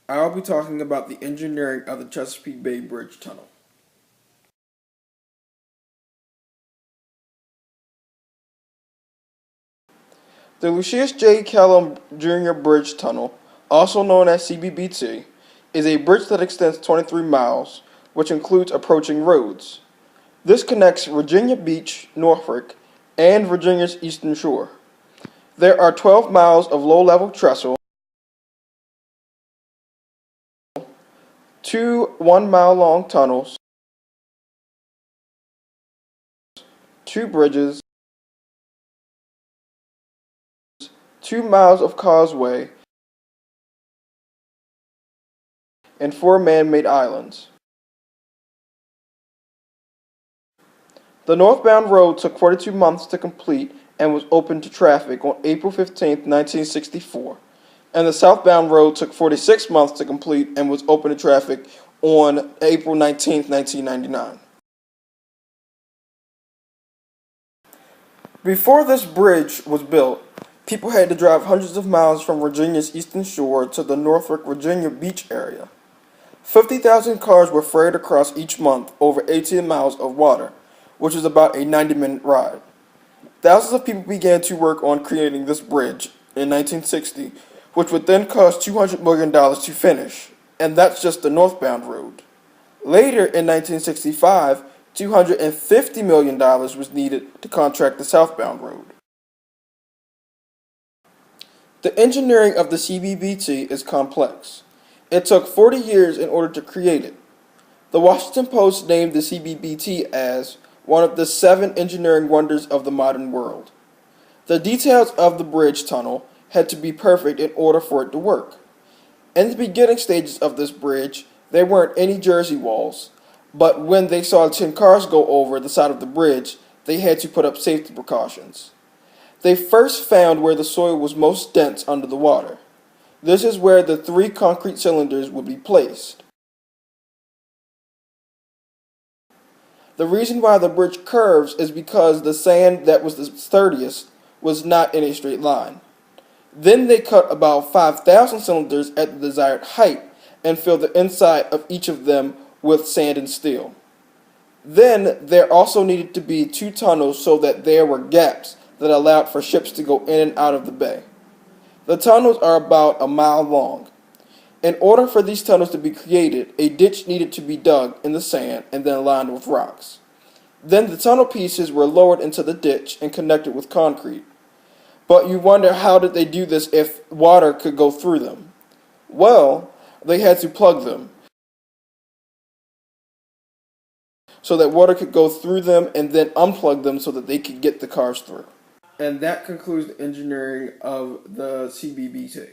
I'll be talking about the engineering of the Chesapeake Bay Bridge Tunnel. The Lucius J. Callum Jr. Bridge Tunnel, also known as CBBT, is a bridge that extends 23 miles, which includes approaching roads. This connects Virginia Beach, Norfolk, and Virginia's eastern shore. There are 12 miles of low-level trestle, two 1-mile-long tunnels, two bridges, 2 miles of causeway, and 4 man-made islands. The northbound road took 42 months to complete and was opened to traffic on April 15, 1964, and the southbound road took 46 months to complete and was open to traffic on April 19, 1999. Before this bridge was built, people had to drive hundreds of miles from Virginia's eastern shore to the Norfolk, Virginia beach area. 50,000 cars were ferried across each month over 18 miles of water, which is about a 90-minute ride. Thousands of people began to work on creating this bridge in 1960, which would then cost $200 million to finish, and that's just the northbound road. Later in 1965, $250 million was needed to contract the southbound road. The engineering of the CBBT is complex. It took 40 years in order to create it. The Washington Post named the CBBT as one of the 7 engineering wonders of the modern world. The details of the bridge tunnel had to be perfect in order for it to work. In the beginning stages of this bridge, there weren't any Jersey walls, but when they saw 10 cars go over the side of the bridge, they had to put up safety precautions. They first found where the soil was most dense under the water. This is where the 3 concrete cylinders would be placed. The reason why the bridge curves is because the sand that was the sturdiest was not in a straight line. Then they cut about 5,000 cylinders at the desired height and filled the inside of each of them with sand and steel. Then there also needed to be 2 tunnels so that there were gaps that allowed for ships to go in and out of the bay. The tunnels are about a mile long. In order for these tunnels to be created, a ditch needed to be dug in the sand and then lined with rocks. Then the tunnel pieces were lowered into the ditch and connected with concrete. But you wonder, how did they do this if water could go through them? Well, they had to plug them so that water could go through them and then unplug them so that they could get the cars through. And that concludes the engineering of the CBBT.